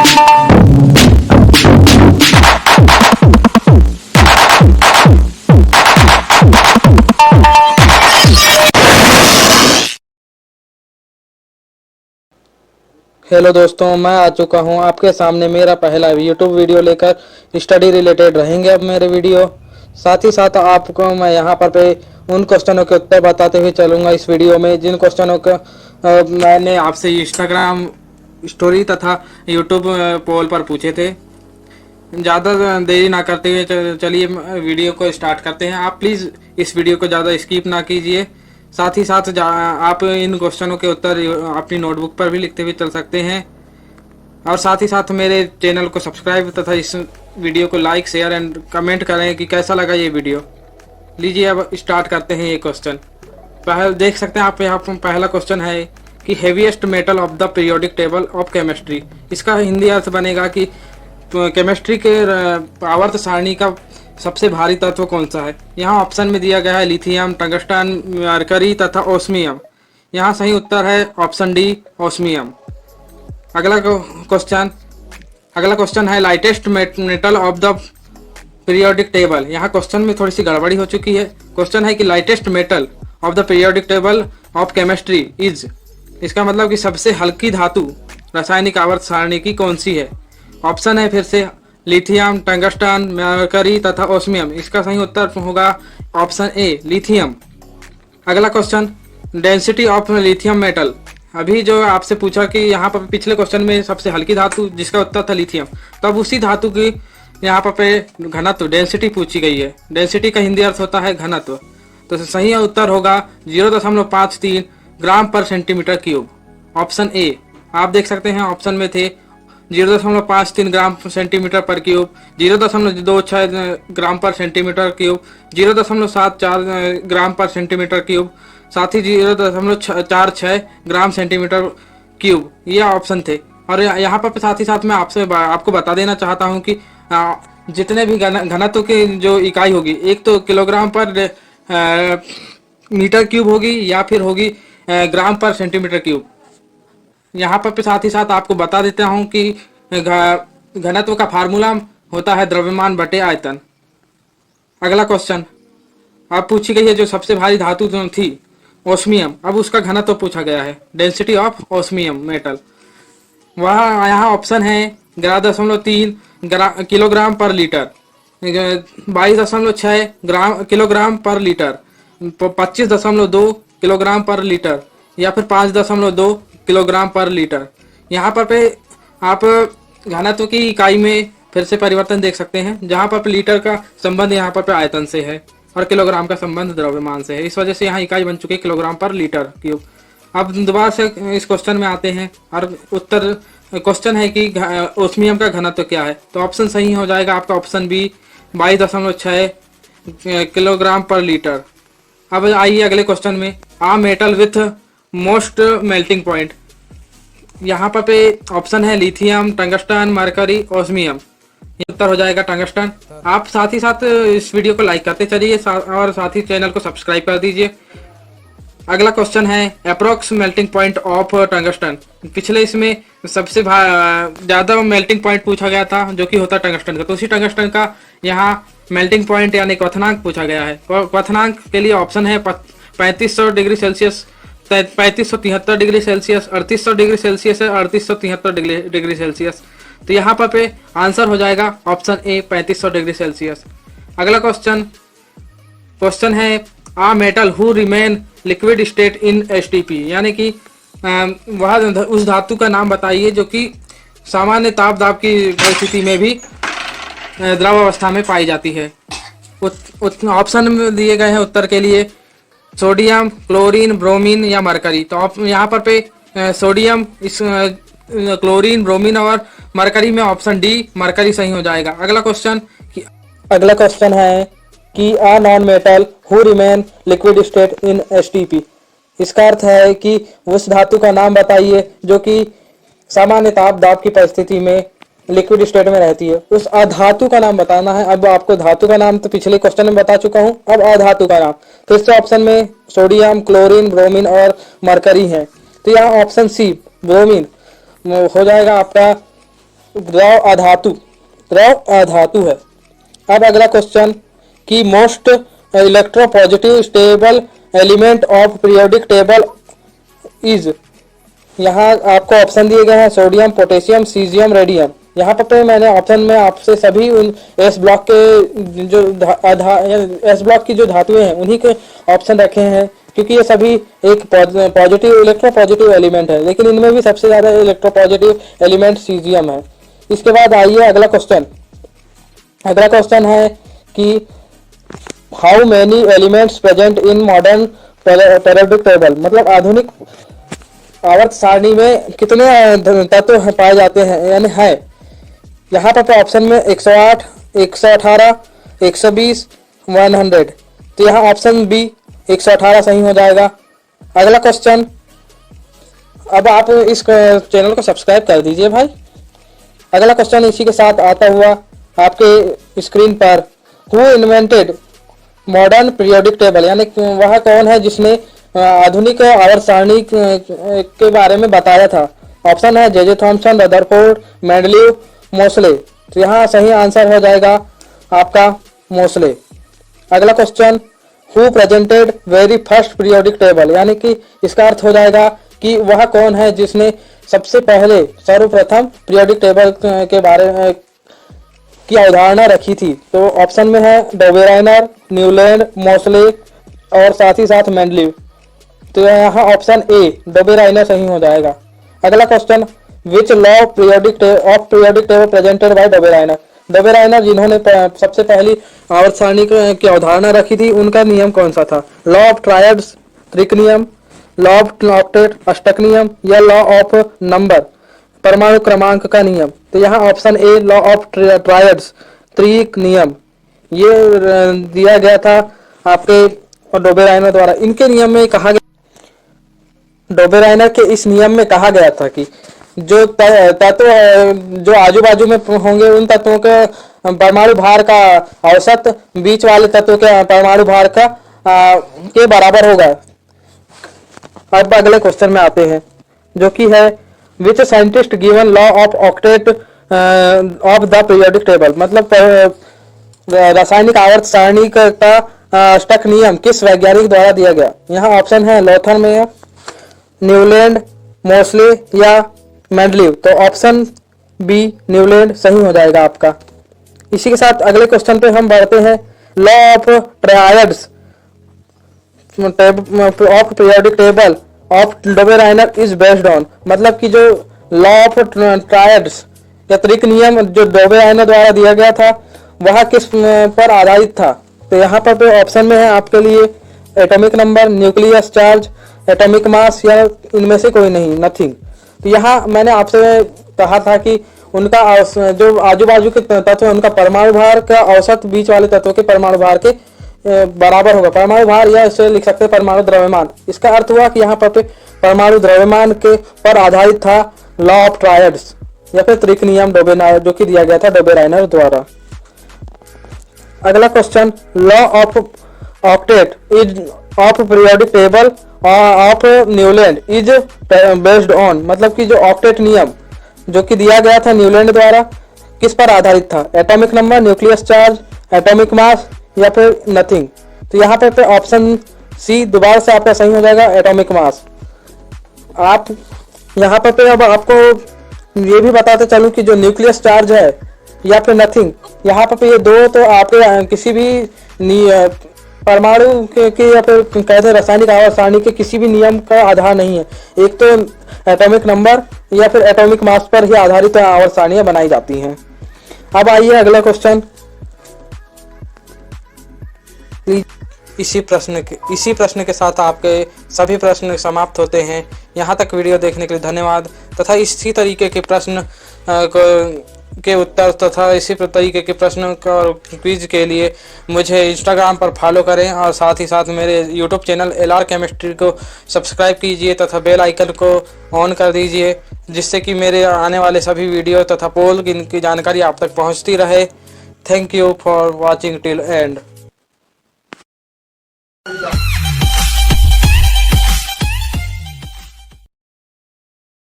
Hello दोस्तों, मैं आ चुका हूं आपके सामने मेरा पहला यूट्यूब वीडियो लेकर। स्टडी रिलेटेड रहेंगे अब मेरे वीडियो। साथ ही साथ आपको मैं यहां पर पे उन क्वेश्चनों के उत्तर बताते हुए चलूंगा इस वीडियो में, जिन क्वेश्चनों का मैंने आपसे इंस्टाग्राम स्टोरी तथा यूट्यूब पोल पर पूछे थे। ज़्यादा देरी ना करते हुए चलिए वीडियो को स्टार्ट करते हैं। आप प्लीज़ इस वीडियो को ज़्यादा स्किप ना कीजिए। साथ ही साथ आप इन क्वेश्चनों के उत्तर अपनी नोटबुक पर भी लिखते हुए चल सकते हैं। और साथ ही साथ मेरे चैनल को सब्सक्राइब तथा इस वीडियो को लाइक शेयर एंड कमेंट करें कि कैसा लगा ये वीडियो। लीजिए अब स्टार्ट करते हैं ये क्वेश्चन। पहले देख सकते हैं आप यहाँ पर पहला क्वेश्चन है कि heaviest metal of the periodic table of chemistry. इसका हिंदी अर्थ बनेगा कि केमिस्ट्री के आवर्त सारणी का सबसे भारी तत्व कौन सा है। यहाँ ऑप्शन में दिया गया है लिथियम, टंगस्टन, मरकरी तथा ओस्मियम। यहाँ सही उत्तर है ऑप्शन डी, ओस्मियम। अगला क्वेश्चन है lightest metal of the periodic table. यहाँ क्वेश्चन में थोड़ी सी गड़बड़ी हो चुकी है। क्वेश्चन है कि lightest metal of the periodic table of chemistry is, इसका मतलब कि सबसे हल्की धातु रासायनिक आवर्त सारणी की कौन सी है। ऑप्शन है फिर से लिथियम, टंगस्टन, मरकरी तथा ओस्मियम। इसका सही उत्तर होगा ऑप्शन ए, लिथियम। अगला question density of lithium metal. अभी जो आपसे पूछा कि यहाँ पर पिछले क्वेश्चन में सबसे हल्की धातु जिसका उत्तर था लिथियम, तो अब उसी धातु की यहाँ पर घनत्व डेंसिटी पूछी गई है। डेंसिटी का हिंदी अर्थ होता है घनत्व। तो सही उत्तर होगा 0.53 ग्राम पर सेंटीमीटर क्यूब, ऑप्शन ए। आप देख सकते हैं ऑप्शन में थे 0.53 ग्राम सेंटीमीटर पर क्यूब, 0.26 ग्राम पर सेंटीमीटर क्यूब, 0.74 ग्राम पर सेंटीमीटर क्यूब, साथ ही 0.46 ग्राम सेंटीमीटर क्यूब, ये ऑप्शन थे। और यहाँ पर साथ ही साथ मैं आपको बता देना चाहता हूँ कि जितने भी घनत्व की जो इकाई होगी, एक तो किलोग्राम पर मीटर क्यूब होगी या फिर होगी ग्राम पर सेंटीमीटर क्यूब। यहाँ पर साथ ही साथ आपको बता देता हूँ कि घनत्व का फार्मूला होता है द्रव्यमान बटे आयतन। अगला क्वेश्चन अब पूछी गई है जो सबसे भारी धातु जो थी ओस्मियम, अब उसका घनत्व पूछा गया है, डेंसिटी ऑफ ओस्मियम मेटल। वह यहाँ ऑप्शन है 11.3 kilogram per litre, 22.6 kilogram per litre, 25.2 kilogram per litre या फिर 5.2 किलोग्राम पर लीटर। यहाँ पर आप घनत्व की इकाई में फिर से परिवर्तन देख सकते हैं, जहाँ पर लीटर का संबंध यहाँ पर आयतन से है और किलोग्राम का संबंध द्रव्यमान से है। इस वजह से यहाँ इकाई बन चुकी है किलोग्राम पर लीटर क्यूब। अब दोबारा से इस क्वेश्चन में आते हैं और उत्तर क्वेश्चन है कि ओस्मियम का घनत्व क्या है। तो ऑप्शन सही हो जाएगा आपका option B, 22.6 kilogram per litre. अब आइए अगले क्वेश्चन में, a metal with most melting point. यहाँ पर ऑप्शन है लिथियम, टंगस्टन, मरकरी, ओस्मियम। ये उत्तर हो जाएगा टंगस्टन। आप साथ ही साथ इस वीडियो को लाइक करते चलिए और साथ ही चैनल को सब्सक्राइब कर दीजिए। अगला क्वेश्चन है approx melting point of tungsten. पिछले इसमें सबसे ज़्यादा मेल्टिंग पॉइंट पूछा गया था जो कि होता टंगस्टन का, तो उसी टंगस्टन का यहाँ मेल्टिंग पॉइंट यानी क्वथनांक पूछा गया है। क्वथनांक के लिए ऑप्शन है 3500 degree Celsius, 3573 degree Celsius, 3800 degree Celsius है, 3873 डिग्री सेल्सियस। तो यहाँ पर आंसर हो जाएगा ऑप्शन ए, 3500 डिग्री सेल्सियस। अगला क्वेश्चन है a metal who remain liquid state in STP, यानी कि वह उस धातु का नाम बताइए जो कि सामान्य ताप दाब की परिस्थिति में भी द्रव अवस्था में पाई जाती है। ऑप्शन में दिए गए हैं उत्तर के लिए सोडियम, क्लोरीन, ब्रोमीन या मरकरी। तो यहाँ पर सोडियम, इस क्लोरीन, ब्रोमीन और मरकरी में ऑप्शन डी, मरकरी सही हो जाएगा। अगला क्वेश्चन है कि a non metal who remain liquid state in STP. इसका अर्थ है कि उस धातु का नाम बताइए जो कि सामान्य ताप दाब की परिस्थिति में लिक्विड स्टेट में रहती है। उस अधातु का नाम बताना है। अब आपको धातु का नाम तो पिछले क्वेश्चन में बता चुका हूं, अब अधातु का नाम। फिर से ऑप्शन में सोडियम, क्लोरीन, ब्रोमीन और मरकरी है। तो यहाँ ऑप्शन सी, ब्रोमीन हो जाएगा आपका द्रव अधातु है। अब अगला क्वेश्चन कि most electropositive stable element of periodic table is. यहाँ आपको ऑप्शन दिए गए हैं सोडियम, पोटेशियम, सीजियम, रेडियम। यहाँ पर तो मैंने ऑप्शन में आपसे सभी उन एस ब्लॉक के जो एस ब्लॉक की जो धातुएं हैं उन्हीं के ऑप्शन रखे हैं, क्योंकि ये सभी एक पॉजिटिव इलेक्ट्रोपॉजिटिव एलिमेंट है, लेकिन इनमें भी सबसे ज्यादा इलेक्ट्रोपॉजिटिव एलिमेंट सीजियम है। इसके बाद आइए अगला क्वेश्चन। अगला क्वेश्चन है कि how many elements present in modern periodic table, मतलब आधुनिक आवर्त सारणी में कितने तत्व पाए जाते हैं यानी है। यहाँ पर ऑप्शन में 108, 118, 120, 100। तो यहाँ ऑप्शन बी 118 सही हो जाएगा। अगला क्वेश्चन, अब आप इस चैनल को सब्सक्राइब कर दीजिए भाई। अगला क्वेश्चन इसी के साथ आता हुआ आपके स्क्रीन पर, who invented modern periodic table, यानी वह कौन है जिसने आधुनिक आवर्त सारणी के बारे में बताया था। ऑप्शन है J Thomson, Rutherford, Mendeleev, Mosle. तो यहाँ सही आंसर हो जाएगा आपका मोसले। अगला question, who presented very first periodic table, यानी कि इसका अर्थ हो जाएगा कि वह कौन है जिसने सबसे पहले सर्वप्रथम पीरियोडिक टेबल के बारे में की अवधारणा रखी थी। तो ऑप्शन में है डोबेराइनर, न्यूलैंड, मोसले और साथ ही साथ मेंडलीव। तो यहाँ ऑप्शन ए डोबेराइनर सही हो जाएगा। अगला question, which law of periodic table presented by Dobereiner, Dobereiner जिन्होंने सबसे पहली आवर्त सारणी की अवधारणा रखी थी उनका नियम कौन सा था। लॉ ऑफ ट्रायड्स, त्रिक नियम, लॉ ऑफ ऑक्टेट, अष्टक नियम, या लॉ ऑफ नंबर, परमाणु क्रमांक का नियम। तो यहाँ option a law of triads, त्रिक नियम, ये दिया गया था आपके डोबेराइनर द्वारा। इनके नियम में कहा गया, डोबेराइनर के इस नियम में कहा गया था कि जो तत्व जो आजू बाजू में होंगे उन तत्वों के परमाणु भार का औसत बीच वाले तत्व के परमाणु भार का के बराबर होगा। अब अगले क्वेश्चन में आते हैं जो कि है which scientist given law of octet of the periodic table, मतलब रासायनिक आवर्त सारणी का अष्टक नियम किस वैज्ञानिक द्वारा दिया गया। यहाँ ऑप्शन है लोथर मेयर, न्यूलैंड, मोसले या मेंडलीव। तो ऑप्शन बी न्यूलैंड सही हो जाएगा आपका। इसी के साथ अगले क्वेश्चन पे हम बढ़ते हैं। Law of triads of periodic table of Dobereiner is based on, मतलब कि जो लॉ ऑफ ट्रायड्स या त्रिक नियम जो डोबेराइनर द्वारा दिया गया था वह किस पर आधारित था। तो यहाँ पर ऑप्शन में है आपके लिए atomic number, nucleus charge, atomic mass या इनमें से कोई नहीं, नथिंग। तो यहाँ मैंने आपसे कहा था कि उनका जो आजू बाजू के तत्व उनका परमाणु भार का औसत बीच वाले तत्वों के परमाणु भार के बराबर होगा। परमाणु भार या इसे लिख सकते हैं परमाणु द्रव्यमान। इसका अर्थ हुआ कि यहाँ पर परमाणु द्रव्यमान के पर आधारित था लॉ ऑफ ट्रायड्स या फिर त्रिक नियम डोबेराइनर जो कि दिया गया था डोबेराइनर द्वारा। अगला question, law of octet is of periodic table of Newland is based on, मतलब कि जो ऑक्टेट नियम जो कि दिया गया था न्यूलैंड द्वारा किस पर आधारित था। Atomic number, nucleus charge, atomic mass या फिर नथिंग। तो यहाँ पर ऑप्शन सी दोबारा से आपका सही हो जाएगा, एटॉमिक मास। आप यहाँ पर अब आपको ये भी बताते चलूं कि जो न्यूक्लियस चार्ज है या फिर नथिंग, यहाँ पर ये दो तो आपके किसी भी परमाणु के या फिर कहते हैं रासायनिक आवर्त सारणी के किसी भी नियम का आधार नहीं है। एक तो एटॉमिक नंबर या फिर एटॉमिक मास पर ही आधारित आवर्त सारणियां बनाई जाती हैं। अब आइए अगला क्वेश्चन। इसी प्रश्न के साथ आपके सभी प्रश्न समाप्त होते हैं। यहाँ तक वीडियो देखने के लिए धन्यवाद तथा इसी तरीके के प्रश्न के उत्तर तथा इसी तरीके के प्रश्न क्विज के लिए मुझे इंस्टाग्राम पर फॉलो करें और साथ ही साथ मेरे यूट्यूब चैनल LR केमिस्ट्री को सब्सक्राइब कीजिए तथा बेल आइकन को ऑन कर दीजिए, जिससे कि मेरे आने वाले सभी वीडियो तथा पोल की जानकारी आप तक पहुंचती रहे। Thank you for watching till and.